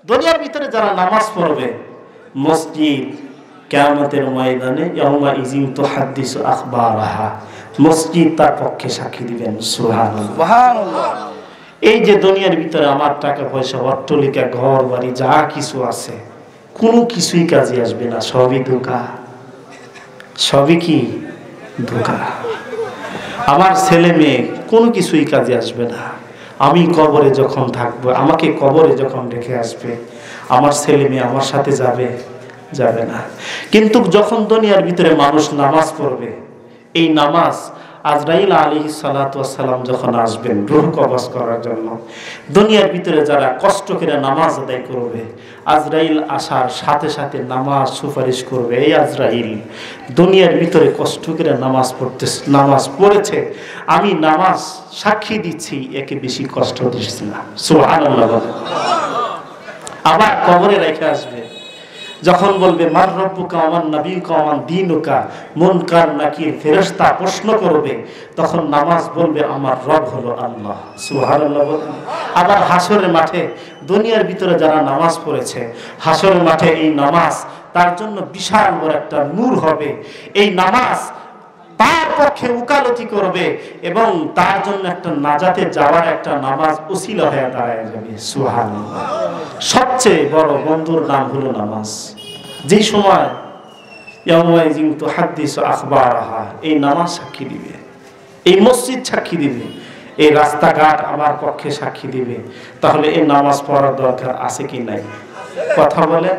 দুনিয়ার ভিতরে যারা নামাজ পড়বে, মসজিদ কিয়ামতের ময়দানে ইয়াউমা ইযিন তুহাদ্দিসু আখবারাহা, মসজিদ তার পক্ষে সাক্ষী দিবেন। সুবহানাল্লাহ। এই যে দুনিয়ার ভিতরে আমার টাকা পয়সা, অট্টালিকা, ঘর বাড়ি যা কিছু আছে, কোনো কিছুই কাজে আসবে না, সবই ধোঁকা। সবই কি? ধোঁকা। আমার ছেলে মেয়ে কোনো কিছুই কাজে আসবে না। আমি কবরে যখন থাকবো, আমাকে কবরে যখন রেখে আসবে, আমার ছেলে মেয়ে আমার সাথে যাবে? যাবে না। কিন্তু যখন দুনিয়ার ভিতরে মানুষ নামাজ পড়বে, এই নামাজ আজরাইল আলাইহিস সালাতু ওয়াস সালাম যখন আসবেন রূহ কবজ করার জন্য, দুনিয়ার ভিতরে যারা কষ্ট করে নামাজ আদায় করবে, আজরাইল আসার সাথে সাথে নামাজ সুপারিশ করবে, এই আজরাইল দুনিয়ার ভিতরে কষ্ট করে নামাজ পড়েছে, আমি নামাজ সাক্ষী দিচ্ছি একে বেশি কষ্ট দিচ্ছি না। সুবহানাল্লাহ। আবার কবরে রেখে আসবে, যখন বলবে মার রব্বুকা ওয়া মান নাবিয়ুকা ওয়া মান দীনুকা, মুনকার নাকির ফেরেশতা প্রশ্ন করবে, তখন নামাজ বলবে আমার রব হলো আল্লাহ। সুবহানাল্লাহ। আবার হাসরের মাঠে দুনিয়ার ভিতরে যারা নামাজ পড়েছে, হাসরের মাঠে এই নামাজ তার জন্য বিশাল বড় একটা নূর হবে। এই নামাজ তার পক্ষে উকালতি করবে এবং তার জন্য একটা নাজাতে যাওয়ার একটা নামাজ উসিলা হয়ে দাঁড়ায় যাবে। সুবহানাল্লাহ। সবচেয়ে বড় বন্ধুর নাম হলো নামাজ। যেই সময় ইয়াউমা ইযিন তুহাদ্দিসু আখবারাহা, এই নামাজ সাক্ষী দিবে, এই মসজিদ সাক্ষী দিবে, এই রাস্তাঘাট আমার পক্ষে সাক্ষী দিবে, তাহলে এই নামাজ পড়ার দরকার আছে কি নাই? কথা বলে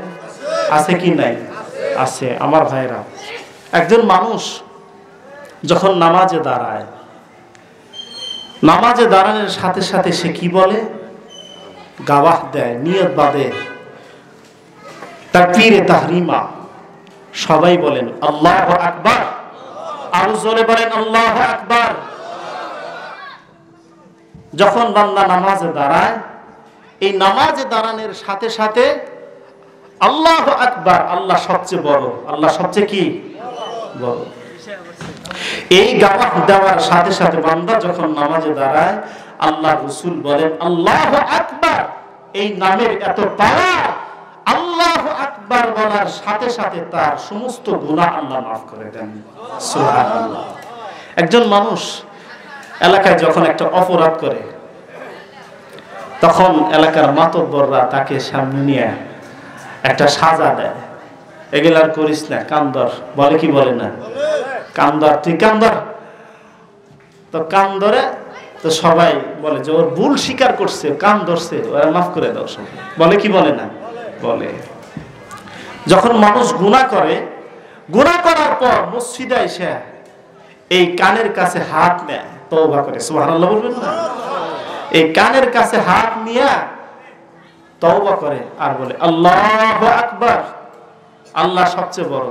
আছে কি নাই? আছে। আমার ভাইরা, একজন মানুষ যখন নামাজে দাঁড়ায়, নামাজে দাঁড়ানোর সাথে সাথে সে কি বলে? গাওয়াহ দেয়, নিয়ত বাঁধে, তাকবীরে তাহরিমা। সবাই বলেন আল্লাহু আকবার। আরো জোরে বলেন আল্লাহু আকবার। যখন বান্দা নামাজে দাঁড়ায়, এই নামাজে দাঁড়ানোর সাথে সাথে আল্লাহু আকবার, আল্লাহ সবচেয়ে বড়, আল্লাহ সবচেয়ে কি বড়, এই গাওয়াহ দেওয়ার সাথে সাথে বান্দা যখন নামাজে দাঁড়ায়, আল্লাহ রাসূল বলেন আল্লাহু আকবার, এই নামের এত পাওয়ার, আল্লাহু আকবার বলার সাথে সাথে তার সমস্ত গুনাহ আল্লাহ মাফ করে দেন। সুবহানাল্লাহ। একজন মানুষ এলাকায় যখন একটা অপরাধ করে, তখন এলাকার মাতব্বররা তাকে সামনে নিয়ে একটা সাজা দেয়, এগুলো আর করিস না, কান্দর, বলে কি বলে না? কান্দর, তুই কান্দর। তো কান্দরে তো সবাই বলে যে ওর ভুল স্বীকার করছে, কান ধরছে, ওরা মাফ করে দাও, সবাই বলে কি বলে না? বলে। যখন মানুষ গুনাহ করে, গুনাহ করার পর মসজিদে এসে এই কানের কাছে হাত নেয়, তওবা করে। সুবহানাল্লাহ বলবেন না? এই কানের কাছে হাত নিয়ে তওবা করে আর বলে আল্লাহু আকবার, আল্লাহ সবচেয়ে বড়।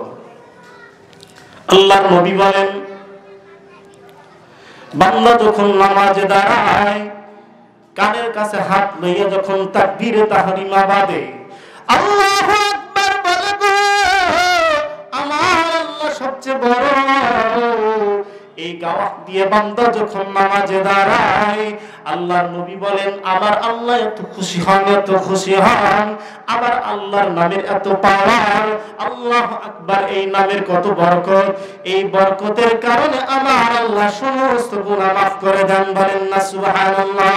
আল্লাহর নবী বলেন, বান্দা যখন নামাজে দাঁড়ায়, কানের কাছে হাত লইয়া যখন তাকবীরে তাহরিমা বাঁধে, আল্লাহু আকবার বলে গো, আমার আল্লাহ সবচেয়ে বড়, এই গাওয়াহ দিয়ে বান্দা যখন নামাজে দাঁড়ায়, আল্লাহর নবী বলেন আমার আল্লাহ এত খুশি হন, এত খুশি হন, আবার আল্লাহর নামের এত পাওয়ার, আল্লাহু আকবার এই নামের কত বরকত, এই বরকতের কারণে আমার আল্লাহ সমস্ত গুনাহ মাফ করে দেন। বলেন না সুবহানাল্লাহ।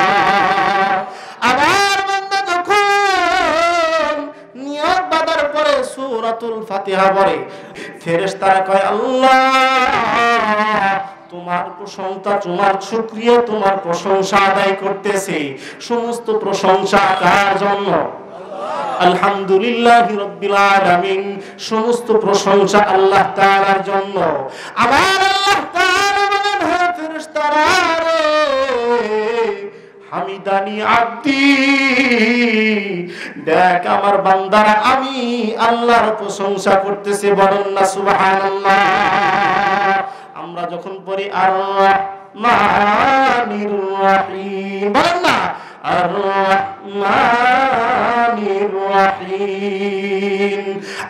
আবার বান্দা যখন নিয়ত বাঁধার পরে সূরাতুল ফাতিহা পড়ে, ফেরেশতারা কয় আল্লাহ তোমার প্রশংসা, তোমার শুকরিয়া, তোমার প্রশংসা আদায় করতেছে। সমস্ত প্রশংসা কার জন্য? আলহামদুলিল্লাহি রাব্বিল আলামিন। সমস্ত প্রশংসা আল্লাহ তাআলার জন্য। আবার আল্লাহ তাআলা বলেন, হে ফেরেশতারা, হামিদানি আব্দি, দেখ আমার বান্দারা আমি আল্লাহর প্রশংসা করতেছে। বলেন না সুবহানাল্লাহ। আমরা যখন পড়ি আর রহমানির রহিম, বলেন না আর রহমানির রহিম,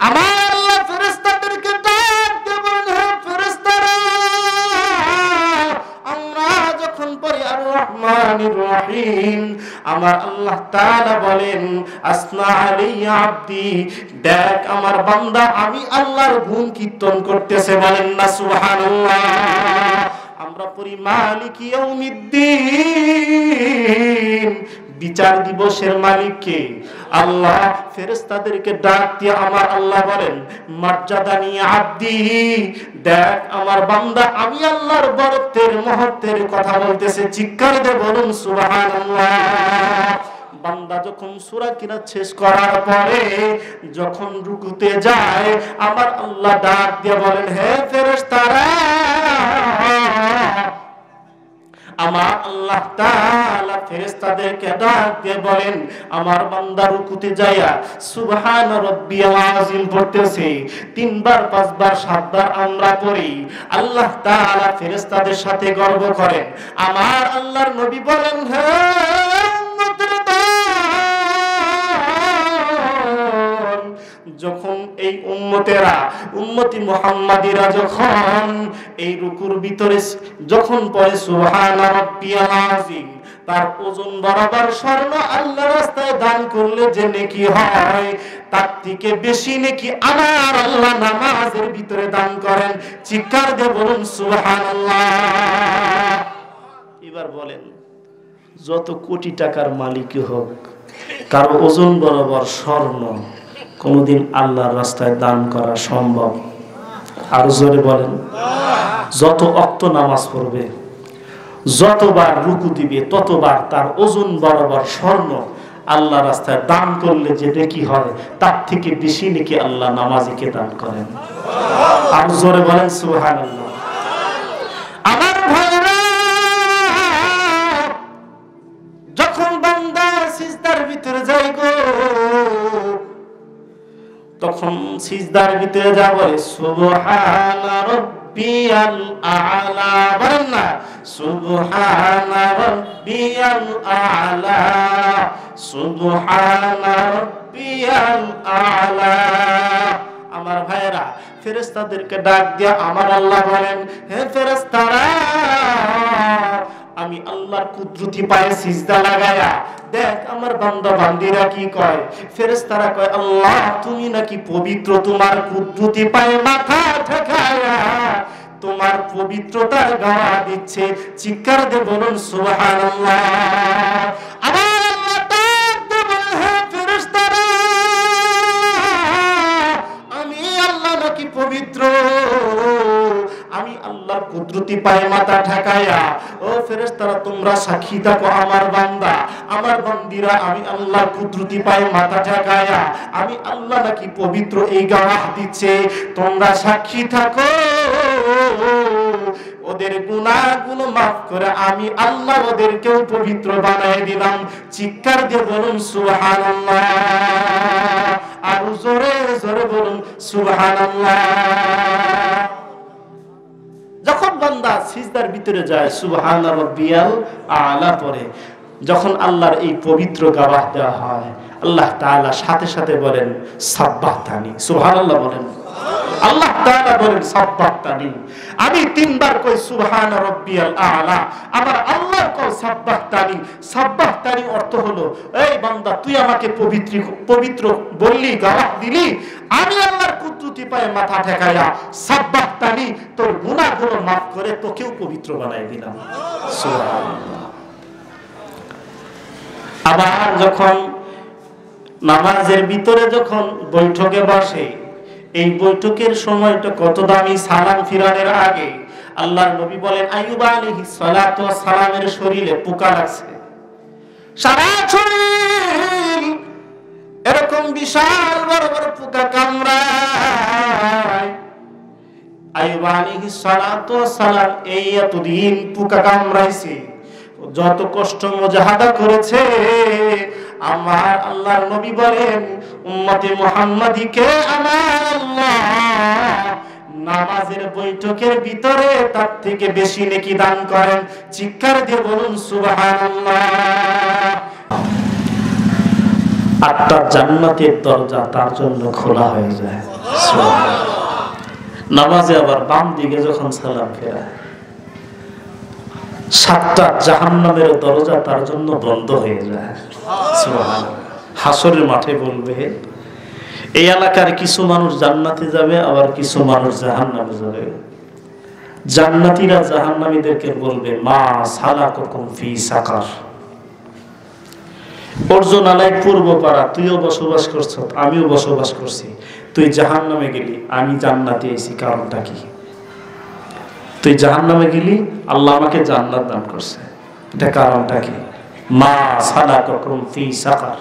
আমার আল্লাহ ফেরেশতাদেরকে ডাক দিয়ে বলেন, হে ফেরেশতারা, আমরা যখন পড়ি আর রহমানির রহিম, আমার আল্লাহ তাআলা বলেন আসনা আলাইয়া আব্দি, দেখ আমার বান্দা আমি আল্লাহর গুণ কীর্তন করতেছে, বলেন না সুবহানাল্লাহ। আমরা পড়ি মালিক ইয়াউমিদ্দিন, বিচার দিবসের মালিক কে? আল্লাহ। ফেরেশতাদেরকে ডাক দিয়ে আমার আল্লাহ বলেন মর্যাদানি আব্দি, দেখ আমার বান্দা আমি আল্লাহর বরত্বের মহত্বের কথা বলতেছে, চিৎকার দিয়ে বলুন সুবহানাল্লাহ। বান্দা যখন সূরা কিরাত শেষ করার পরে যখন রুকুতে যায় আমার আল্লাহ ডাক দিয়ে বলেন হে ফেরেশতারা, আমার আল্লাহ তাআলা ফেরেশতাদেরকে ডাক দিয়ে বলেন আমার বান্দা রুকুতে যায়া সুবহান রাব্বিয়াল আযীম পড়তেছে, 3 বার 5 বার 7 বার আমরা পড়ি। আল্লাহ তাআলা ফেরেশতাদের সাথে গর্ব করেন। আমার আল্লাহর নবী বলেন হে উম্মতের দল, যখন এই উম্মতেরা উম্মতি মুহাম্মাদিরা যখন এই রুকুর ভিতরে যখন পড়ে সুবহান রাব্বিয়াল আযীম, তার ওজন বরাবর স্বর্ণ আল্লাহর রাস্তায় দান করলে যে নেকি হয় তার থেকে বেশি নেকি আমার আল্লাহ নামাজের ভিতরে দান করেন। চিৎকার দিয়ে বলুন সুবহানাল্লাহ। এবার বলেন যত কোটি টাকার মালিকই হোক, কারো ওজন বরাবর স্বর্ণ কোনদিন আল্লাহর রাস্তায় দান করা সম্ভব? আরো জোরে বলেন। যত ওয়াক্ত নামাজ পড়বে, যতবার রুকু দিবে, ততবার তার ওজন বরাবর স্বর্ণ আল্লাহর রাস্তায় দান করলে যে নেকি হয় তার থেকে বেশি নেকি আল্লাহ নামাজিকে দান করেন। আরো জোরে বলেন সুবহানাল্লাহ। আমার ভাইরা, যখন বান্দা সিজদার ভিতরে যায় গো, তখন সিজদার ভিতরে যা বলে সুবহানা রাব্বিয়াল আ'লা, বলেন না সুবহানা রাব্বিয়াল আ'লা, সুবহানা রাব্বিয়াল আ'লা। আমার ভাইরা, ফেরেশতাদেরকে ডাক দিয়া আমার আল্লাহ বলেন হে ফেরেশতারা, আমি আল্লাহর কুদরতি পায়ে সিজদা লাগায়া দেখ আমার বান্দা বান্দিরা কি কয়। ফেরেশতারা কয় আল্লাহ তুমি নাকি পবিত্র, তোমার কুদরতি পায়ে মাথা ঠেকায়া তোমার পবিত্রতার গাওয়া দিচ্ছে। চিৎকার দিয়ে বলুন সুবহানাল্লাহ। আমার আল্লাহ ডাক দিয়ে বলেন হে ফেরেশতারা, আমি আল্লাহ নাকি পবিত্র, আমি আল্লাহর কুদরতি পায়ে মাথা ঠেকায়া। ও ফেরেশতারা তোমরা সাক্ষী থাকো আমার বান্দা আমার বান্দিরা আমি আল্লাহর কুদরতি পায়ে মাথা ঠেকায়া আমি আল্লাহ নাকি পবিত্র, এই গাওয়া দিচ্ছে। তোমরা সাক্ষী থাকো ওদের গুনাহগুলো মাফ করে আমি আল্লাহ ওদেরকেও পবিত্র বানায় দিলাম। চিৎকার দিয়ে বলুন সুবহানাল্লাহ। আর জোরে জোরে বলুন সুবহানাল্লাহ। যখন বান্দা সিজদার ভিতরে যায় সুবহান রাব্বিয়াল আ'লা পড়ে, যখন আল্লাহর এই পবিত্র গাওয়া দেওয়া হয় আল্লাহ তাআলা সাথে সাথে বলেন সাব্বাহতানি। সুবহানাল্লাহ বলেন। আল্লাহ তাআলা বলেন সাব্বাহতানি। আমি 3 বার কই সুবহান রাব্বিয়াল আ'লা, আমার আল্লাহ কই সাব্বাহতানি। সাব্বাহতানি অর্থ হলো এই বান্দা তুই আমাকে পবিত্র বললি, গাওয়া দিলি, আমি আল্লাহর কুদরতি পায়ে মাথা ঠেকায়া সাব্বাহতানি তোর গুনাহগুলো মাফ করে তোকেও পবিত্র বানাই দিলাম। সুবহানাল্লাহ। আবার যখন নামাজের ভিতরে যখন বৈঠকে বসে, এই বৈঠকের সময়টা কত দামি। সালাম ফিরানোর আগে আল্লাহর নবী বলেন আইয়ুব আলাইহিস সালাতু ওয়াস সালামের শরীরে পোকা লাগছে, সারা শরীর এরকম বিশাল বড় বড় পোকা কামড়ায়। আইয়ুব আলাইহিস সালাতু ওয়াস সালাম এই এতদিন পোকা কামড়াইছে, যত কষ্ট মুজাহাদা করেছে, আমার আল্লাহর নবী বলেন উম্মতে মুহাম্মাদিকে আমার আল্লাহ নামাজের বৈঠকের ভিতরে তার থেকে বেশি নেকি দান করেন। চিৎকার দিয়ে বলুন সুবহানাল্লাহ। 8টা জান্নাতের দরজা তার জন্য খোলা হয়ে যায়। নামাজে আবার বাম দিকে যখন সালাম ফেরায় 7টা জাহান্নামের দরজা তার জন্য বন্ধ হয়ে যায়। সুবহানাল্লাহ। হাসরের মাঠে বলবে এই এলাকার কিছু মানুষ জান্নাতে যাবে, আবার কিছু মানুষ জাহান্নামে যাবে। জান্নাতীরা জাহান্নামীদেরকে বলবে মা সালাকুকুম ফি সাকার। অর্জুনালয় পূর্ব পাড়া, তুইও বসবাস করছ, আমিও বসবাস করছি, তুই জাহান্নামে গেলি, আমি জান্নাতে এসেছি, কারণটা কি? তুই জাহান্নামে গেলি, আল্লাহ আমাকে জান্নাত দান করছে, এটা কারণটা কি? মা সালাকুকুম ফি সাকার।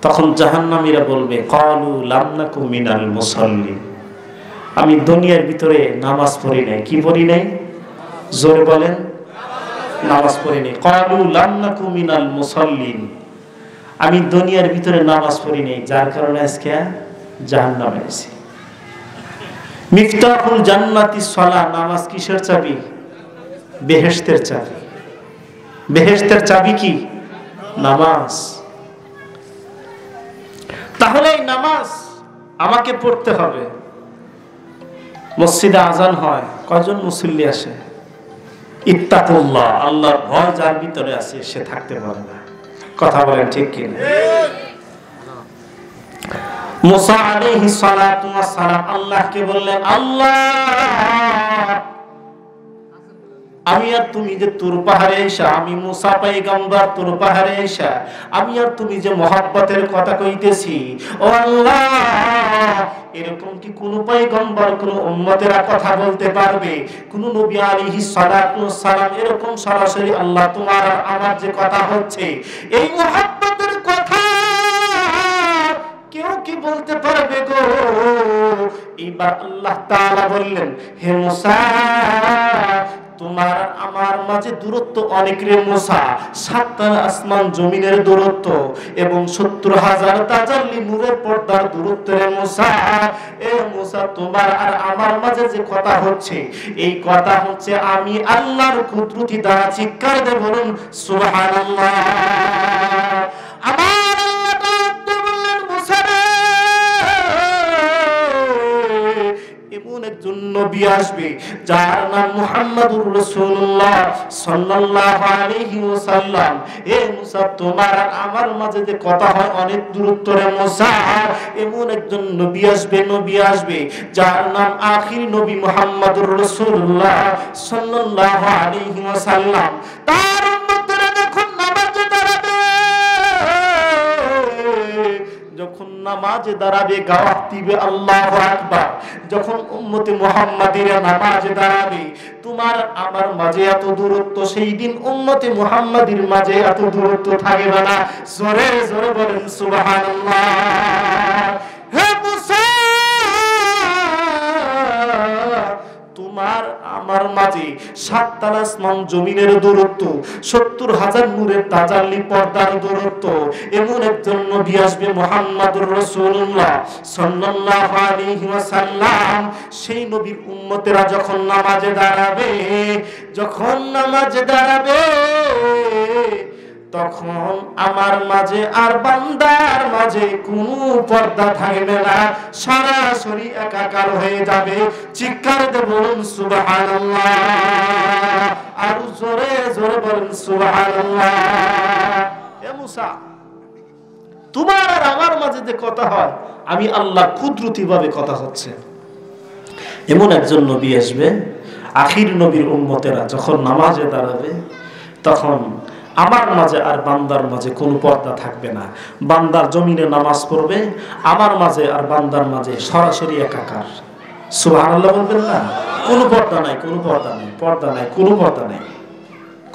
তখন জাহান্নামীরা বলবে ক্বালু লাম নাকু মিনাল মুসাল্লিন, আমি দুনিয়ার ভিতরে নামাজ পড়ি নাই। কি পড়ি নাই? জোরে বলেন, নামাজ পড়ি নাই। ক্বালু লাম নাকু মিনাল মুসাল্লিন, আমি দুনিয়ার ভিতরে নামাজ পড়ি নাই, যার কারণে আজকে জাহান্নামে আছি। মিফতাহুল জান্নাতিস সালাহ, নামাজ কিসের চাবি? বেহেশতের চাবি। বেহেশতের চাবি কি? নামাজ। তাহলে এই নামাজ আমাকে পড়তে হবে। মসজিদে আজান হয়, কয়জন মুসল্লি আসে? ইত্তাকুল্লাহ, আল্লাহর ভয় যার ভিতরে আছে সে থাকতে পারে না। কথা বলেন ঠিক কি না? মুসা আলাইহিস সালাতু ওয়াস সালাম আল্লাহকে বললেন, আল্লাহ আমি আর তুমি যে তুর পাহাড়ে এসা, আমি মুসা পয়গম্বর তুর পাহাড়ে এসা, আমি আর তুমি যে মহব্বতের কথা কইতেছি, ও আল্লাহ এরকম কি কোন পয়গম্বর কোন উম্মতেরা কথা বলতে পারবে? কোন নবী আলাইহিস সালাতু ওয়াস সালাম এরকম সরাসরি আল্লাহ তোমার আর আমার যে কথা হচ্ছে, এই মহব্বতের কথা কেউ কি বলতে পারবে গো? এবার আল্লাহ তাআলা বললেন, হে মুসা তোমার আমার মাঝে দূরত্ব অনেক রে মুসা, 7টা আসমান জমিনের দূরত্ব এবং 70,000 তাজাল্লি নূরের পর্দার দূরত্ব রে মুসা। এ মুসা তোমার আর আমার মাঝে যে কথা হচ্ছে, এই কথা হচ্ছে আমি আল্লাহর কুদরতি দ্বারা। চিৎকার দিয়ে বলুন সুবহানাল্লাহ। আমার এমন একজন নবী আসবে যার নাম মুহাম্মাদুর রাসূলুল্লাহ সাল্লাল্লাহু আলাইহি ওয়াসাল্লাম। এ মুসা তোমার আর আমার মাঝে যে কথা হয় অনেক দূরত্ব রে মুসা, এমন একজন নবী আসবে যার নাম আখির নবী মুহাম্মাদুর রাসূলুল্লাহ সাল্লাল্লাহু আলাইহি ওয়াসাল্লাম। তার উম্মতরা যখন নামাজে দাঁড়াবে, যখন নামাজে দাঁড়াবে গাওয়াত দিবে আল্লাহু আকবার। যখন উম্মতে মুহাম্মাদিরা নামাজে দাঁড়াবে, তোমার আমার মাঝে এত দূরত্ব, সেই দিন উম্মতে মুহাম্মাদির মাঝে এত দূরত্ব থাকবে না। জোরে জোরে বলেন সুবহানাল্লাহ। হে মুসা তোমার আমার মাঝে 7টা আসমান জমিনের দূরত্ব, 70,000 নূরের তাজাল্লি পর্দার দূরত্ব। এমন একজন নবী আসবে মুহাম্মাদুর রাসূলুল্লাহ সাল্লাল্লাহু আলাইহি ওয়াসাল্লাম। সেই নবীর উম্মতেরা যখন নামাজে দাঁড়াবে, তখন আমার মাঝে আর বান্দার মাঝে কোনো পর্দা থাকবে না, সরাসরি একাকার হয়ে যাবে। চিৎকার দিয়ে বলুন সুবহানাল্লাহ। আর জোরে জোরে বলুন সুবহানাল্লাহ। হে মুসা তোমার আর আমার মাঝে যে কথা হয়, আমি আল্লাহ কুদরতি ভাবে কথা হচ্ছে। এমন একজন নবী আসবে, আখির নবীর উম্মতেরা যখন নামাজে দাঁড়াবে, তখন আমার মাঝে আর বান্দার মাঝে কোনো পর্দা থাকবে না। বান্দার জমিনে নামাজ পড়বে, আমার মাঝে আর বান্দার মাঝে সরাসরি একাকার। সুবহানাল্লাহ বলবেন না? কোনো পর্দা নাই, কোনো পর্দা নাই, পর্দা নাই, কোনো পর্দা নাই,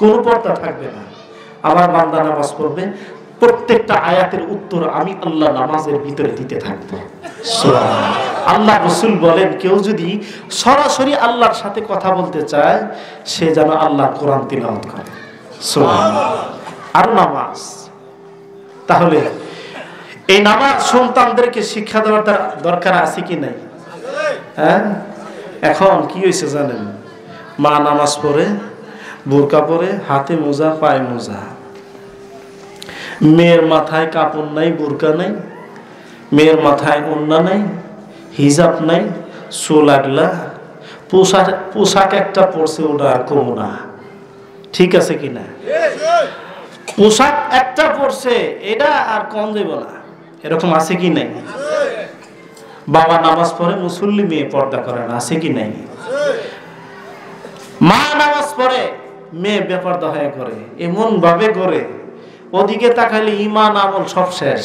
কোনো পর্দা থাকবে না। আমার বান্দা নামাজ পড়বে, প্রত্যেকটা আয়াতের উত্তর আমি আল্লাহ নামাজের ভিতরে দিতে থাকবো। আল্লাহ রাসূল বলেন, কেউ যদি সরাসরি আল্লাহর সাথে কথা বলতে চায়, সে যেন আল্লাহর কোরআন তিলাওয়াত করে। আর নামাজ, তাহলে এই নামাজ সন্তানদেরকে শিক্ষা দেওয়ার দরকার আছে কি নাই? হ্যাঁ, এখন কি হয়েছে জানেন? মা নামাজ পড়ে, বোরকা পরে, হাতে মোজা, পায়ে মোজা, মেয়ের মাথায় কাপড় নাই, বোরকা নাই, মেয়ের মাথায় ওড়না নাই, হিজাব নাই, চুল আগলা, পোশাক একটা পরছে, ওটা আর কমো না। ঠিক আছে কিনা? পোশাক একটা পরছে, এটা আর কম দেব না, এরকম আছে কি নাই? বাবা নামাজ পড়ে, মুসল্লি মেয়ে পর্দা করে না, আছে কি নাই? মা নামাজ পড়ে, মেয়ে বেপর্দা হয়ে করে, এমন ভাবে করে ওদিকে তাকাইলে ঈমান আমল সব শেষ।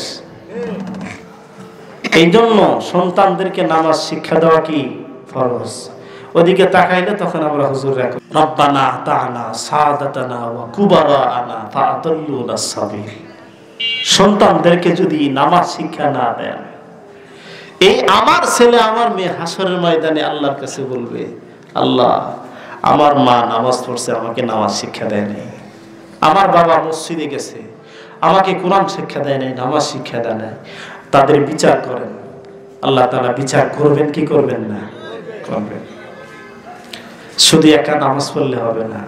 এই জন্য সন্তানদেরকে নামাজ শিক্ষা দেওয়া কি ফরজ। ওদিকে তাকাইলে তখন আমরা হুজুর রাখো রব্বানা আতানা সাদাতানা ওয়া কুবারানা ফাআতাল্লুনা সাবিল। সন্তানদেরকে যদি নামাজ শিক্ষা না দেন, এই আমার ছেলে আমার মেয়ে হাসরের ময়দানে আল্লাহর কাছে বলবে, আল্লাহ আমার মা নামাজ পড়ছে, আমাকে নামাজ শিক্ষা দেয় নাই। আমার বাবা মসজিদে গেছে, আমাকে কোরআন শিক্ষা দেয় নাই, নামাজ শিক্ষা দেয় নাই। তাদের বিচার করেন, আল্লাহ তাআলা বিচার করবেন কি করবেন না? করবেন। শুধু একা নামাজ পড়লে হবে না,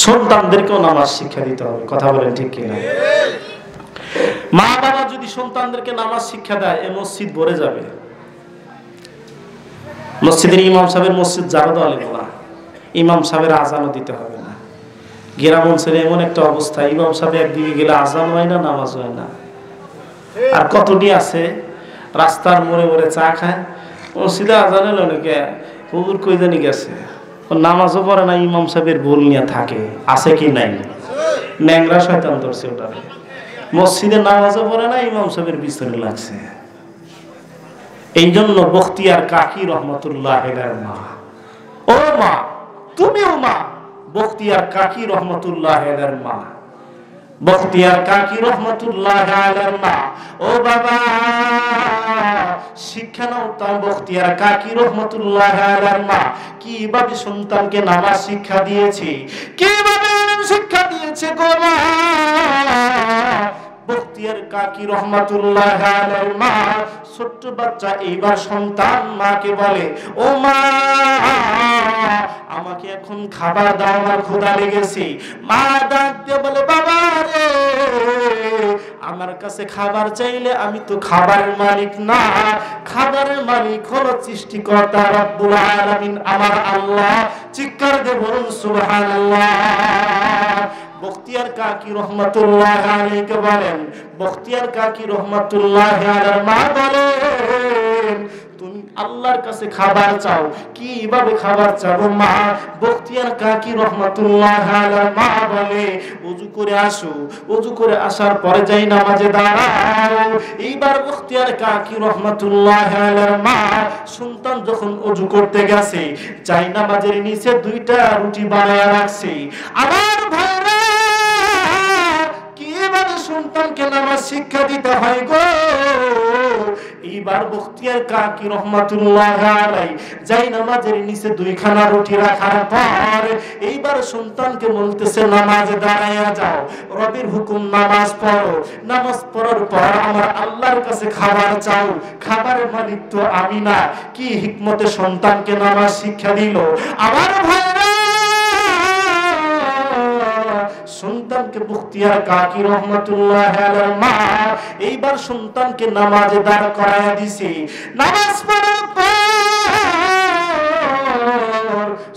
সন্তানদেরকেও নামাজ শিক্ষা দিতে হবে। কথা বলেন ঠিক কিনা? মা বাবা যদি সন্তানদেরকে নামাজ শিক্ষা দেয়, এই মসজিদ ভরে যাবে। মসজিদের ইমাম সাহেবের মসজিদ জারদ আলী না, ইমাম সাহেবের আজানও দিতে হবে না। গ্রাম অঞ্চলে এমন একটা অবস্থা, ইমাম সাহেব একদিকে গেলে আজান হয় না, নামাজ হয় না। আর কতটি আছে রাস্তার মোড়ে মোড়ে চা খায়, মসজিদে আজান এলো নাকি হুজুর কই জানি গেছে, নামাজও পড়ে না, ইমাম সাহেবের ভুল নিয়ে থাকে। আছে কি নাই? ন্যাংরা শয়তান ধরছে ওটা। মসজিদে নামাজও পড়ে না, ইমাম সাহেবের পিছনে লাগছে। এই জন্য বখতিয়ার কাকি রহমতুল্লাহ মা, ও মা তুমিও মা, বখতিয়ার কাকি রহমতুল্লাহ মা, বখতিয়ার কাকি রহমতুল্লাহ মা, ও বাবা শিক্ষা নাও তার বখতিয়ার কাকি রহমতুল্লাহ মা কিভাবে সন্তানকে নামাজ শিক্ষা দিয়েছে, কিভাবে শিক্ষা দিয়েছে গো মা। বখতিয়ার কাকি রহমতুল্লাহ মা ছোট্ট বাচ্চা এইবার সন্তান মাকে বলে, ও মা আমাকে এখন খাবার দাও, আমার ক্ষুধা লেগেছে। মা ডাক দিয়ে বলে, বাবা রে আমার কাছে খাবার চাইলে আমি তো খাবারের মালিক না, খাবারের মালিক হলো সৃষ্টিকর্তা রব্বুল আলামিন আমার আল্লাহ। চিৎকার দিয়ে বলুন সুবহানাল্লাহ। বখতিয়ার কাকি রহমতুল্লাহ আলাইহি বলেন, বখতিয়ার কাকি রহমতুল্লাহ আলাইহি মা বলেন, তুমি আল্লাহর কাছে খাবার চাও, কিভাবে খাবার চাও মা? বখতিয়ার কাকি রহমতুল্লাহ আলাইহি মা বলে, ওযু করে আসো, ওযু করে আসার পরে যাই নামাজে দাঁড়াও। এইবার বখতিয়ার কাকি রহমতুল্লাহ আলাইহি মা সন্তান যখন ওযু করতে গেছে, যাই নামাজের নিচে দুইটা রুটি বানায়া রাখছে। আমার ভাইরা কিভাবে সন্তানকে নামাজ শিক্ষা দিতে হয় গো। এইবার বখতিয়ার কাকি রহমাতুল্লাহ আলাইহি যাই নামাজের নিচে দুইখানা রুটি রাখার পর এইবার সন্তানকে বলতেছে, নামাজে দাঁড়ায়া যাও, রবের হুকুম নামাজ পড়ো, নামাজ পড়ার পর আমার আল্লাহর কাছে খাবার চাও, খাবারের মালিক তো আমি না। কি হিকমতে সন্তানকে নামাজ শিক্ষা দিল। আমার ভাইরা সন্তানকে বখতিয়ার কাকি রহমতুল্লাহ আলাইহি মা এইবার সন্তানকে নামাজে দাঁড় করায়া দিছে। নামাজ পড়ার পর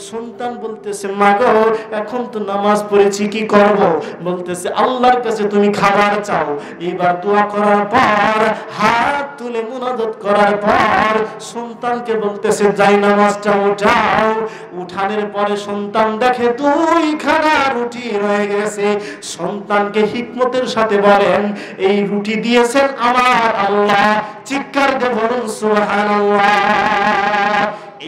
সন্তান বলতেছে, মা গো এখন তো নামাজ পড়েছি, কি করব? বলতেছে, আল্লাহর কাছে তুমি খাবার চাও। এবার দোয়া করার পর হাত তুলে মুনাজাত করার পর সন্তানকে বলতেছে, যাই নামাজটা উঠাও। উঠানোর পরে সন্তান দেখে দুইখানা রুটি রয়ে গেছে। সন্তানকে হিকমতের সাথে বলেন, এই রুটি দিয়েছেন আমার আল্লাহ। চিৎকার দিয়ে বলুন সুবহানাল্লাহ।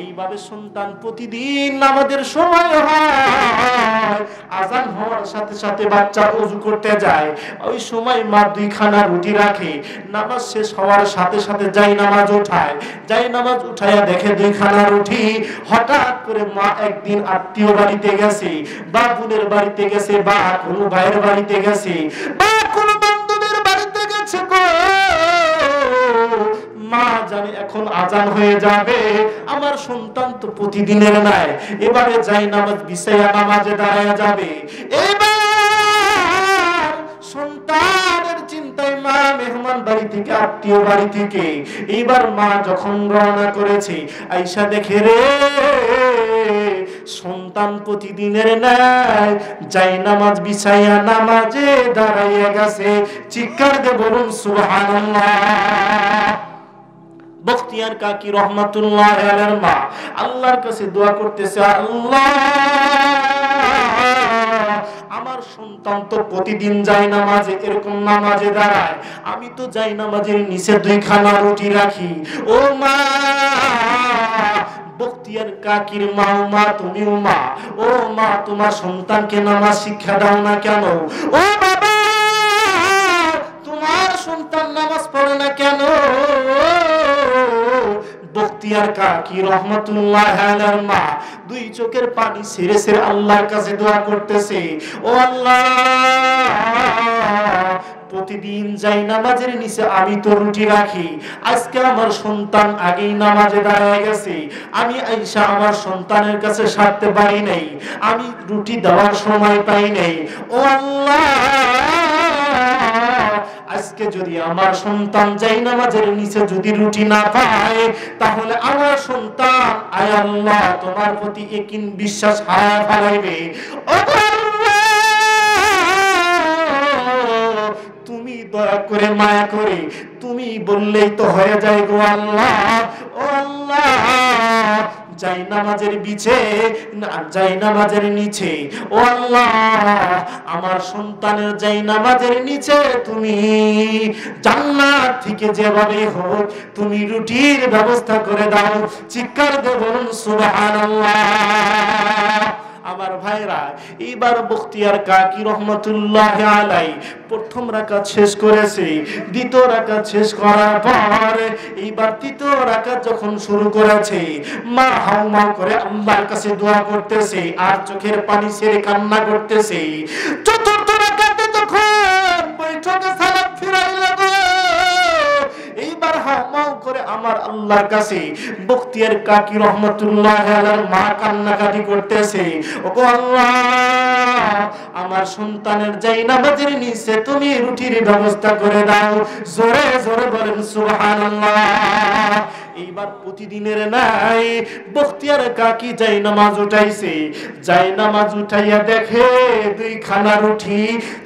এইভাবে সন্তান প্রতিদিন নামাজের সময় হয়, আজান হওয়ার সাথে সাথে বাচ্চা ওযু করতে যায়, ওই সময় মা দুইখানা রুটি রাখে। নামাজ শেষ হওয়ার সাথে সাথে যাই নামাজ উঠায়, যাই নামাজ উঠাইয়া দেখে দুইখানা রুটি। হঠাৎ করে মা একদিন আত্মীয় বাড়িতে গেছে, বা বোনের বাড়িতে গেছে, বা কোনো ভাইয়ের বাড়িতে গেছে, বা কোনো বান্ধবের বাড়িতে গেছে গো। মা জানে এখন আজান হয়ে যাবে, আমার সন্তান তো প্রতিদিনের নাই, এবারে যাই নামাজ বিছাইয়া নামাজে দাঁড়ায়া যাবে। এবার সন্তানের চিন্তায় মা মেহমান মেহমান বাড়ি থেকে, আত্মীয় বাড়ি থেকে। এইবার মা যখন রওনা করেছে, আয়েশা দেখে রে সন্তান প্রতিদিনের ন্যায় জায়নামাজ বিছাইয়া নামাজে দাঁড়াইয়া গেছে। চিৎকার দিয়ে বলুন সুবহানাল্লাহ। বখতিয়ার কাকি রহমাতুল্লাহ আলাইহির মা আল্লাহর কাছে দোয়া করতেছে, আল্লাহ আমার সন্তান তো প্রতিদিন জায়নামাজে এরকম নামাজে দাঁড়ায়, আমি তো জায়নামাজের নিচে 2 খানা রুটি রাখি। ও মা, বখতিয়ার কাকির মা, ও মা তুমিও মা, ও মা তোমার সন্তানকে নামাজ শিক্ষা দাও না কেন? ও বাবা তোমার সন্তান নামাজ পড়ে না কেন? বখতিয়ার কাকি রহমাতুল্লাহ আলাইহির মা 2 চোখের পানি ছেড়ে ছেড়ে আল্লাহর কাছে দোয়া করতেছে, ও আল্লাহ প্রতিদিন জায়নামাজের নিচে আমি তো রুটি রাখি, আজকে আমার সন্তান আগেই নামাজে দাঁড়ায় গেছে, আমি আয়েশা আমার সন্তানের কাছে সারতে পারি নাই, আমি রুটি দেওয়ার সময় পাই নাই। ও আল্লাহ আজকে যদি আমার সন্তান জায়নামাজের নিচে যদি রুটি না পায়, তাহলে আমার সন্তান আয় আল্লাহ তোমার প্রতি ইয়াকিন বিশ্বাস হারা ফেলাইবে। ও তুমি দয়া করে মায়া করে তুমি বললেই তো হয়ে যায় গো আল্লাহ। ও আল্লাহ জায়নামাজের বিছে না জায়নামাজের নিচে, ও আল্লাহ আমার সন্তানের জায়নামাজের নিচে তুমি জান্নাত থেকে যেভাবে হোক তুমি রুটির ব্যবস্থা করে দাও। চিৎকার দিয়ে বলুন সুবহানাল্লাহ। আমার ভাইরা, এইবার বখতিয়ার কাকি রহমাতুল্লাহ আলাইহি প্রথম রাকাত শেষ করেছে। দ্বিতীয় রাকাত শেষ করার পর এইবার তৃতীয় রাকাত যখন শুরু করেছে, মা হাউমাউ করে আল্লাহর কাছে দোয়া করতেছে আর চোখের পানি ছেড়ে কান্না করতেছে। চতুর্থ রাকাতে যখন বৈঠকে সালাত ফিরাইল, এইবার হাউমাউ করে আমার আল্লাহর কাছে বখতিয়ার কাকি রহমাতুল্লাহ আলাইহির মা কান্নাকাটি করতেছে, ওগো আল্লাহ আমার সন্তানের জায়নামাজের নিচে তুমি রুটির ব্যবস্থা করে দাও। জোরে জোরে বলেন সুবহানাল্লাহ। এইবার প্রতিদিনের নাই বখতিয়ার কাকি জায়নামাজ উঠাইছে, জায়নামাজ উঠাইয়া দেখে 2 খানা রুটি।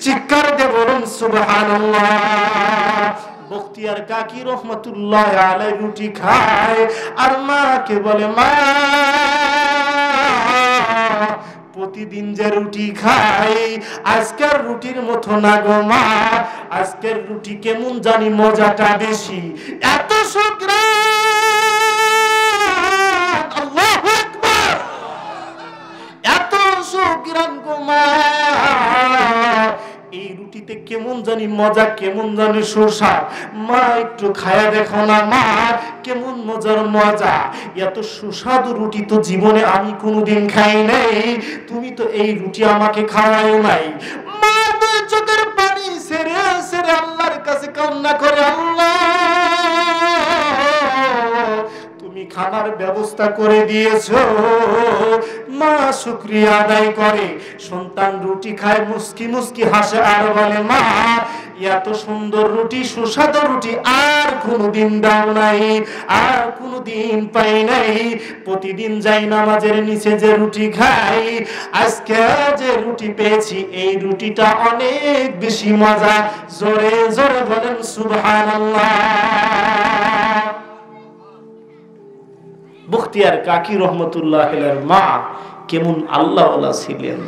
চিৎকার দিয়ে বলুন সুবহানাল্লাহ। বখতিয়ার কাকি রহমাতুল্লাহ আলাইহি রুটি খায় আর মাকে বলে, মা প্রতিদিন যে রুটি খাই আজকের রুটির মতো না গো মা, আজকের রুটি কেমন জানি মজাটা বেশি, এত সুগ্রান, আল্লাহু আকবার, এত সুগ্রান গো মা, এই রুটিতে কেমন জানি মজা, কেমন জানি সুস্বাদ, মা একটু খায়া দেখো না মা কেমন মজার মজা, এত সুস্বাদু রুটি তো জীবনে আমি কোনোদিন খাই নাই, তুমি তো এই রুটি আমাকে খাওয়াই নাই। মা 2 চোখের পানি ছেড়ে ছেড়ে আল্লাহর কাছে কান্না করে, আল্লাহ তুমি খানার ব্যবস্থা করে দিয়েছো। মা শুকরিয়া আদায় করে, সন্তান রুটি খায় মুস্কি মুস্কি হাসে আর বলে, মা এত সুন্দর রুটি সুস্বাদু রুটি আর কোনোদিন দাও নাই, আর কোনোদিন পাই নাই। প্রতিদিন জায়নামাজের নিচে যে রুটি খাই, আজকে যে রুটি পেয়েছি এই রুটিটা অনেক বেশি মজা। জোরে জোরে বলেন সুবহানাল্লাহ। বখতিয়ার কাকি রহমাতুল্লাহ আলাইহির মা কেমন আল্লাহওয়ালা ছিলেন,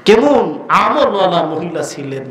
কেমন আমলওয়ালা মহিলা ছিলেন।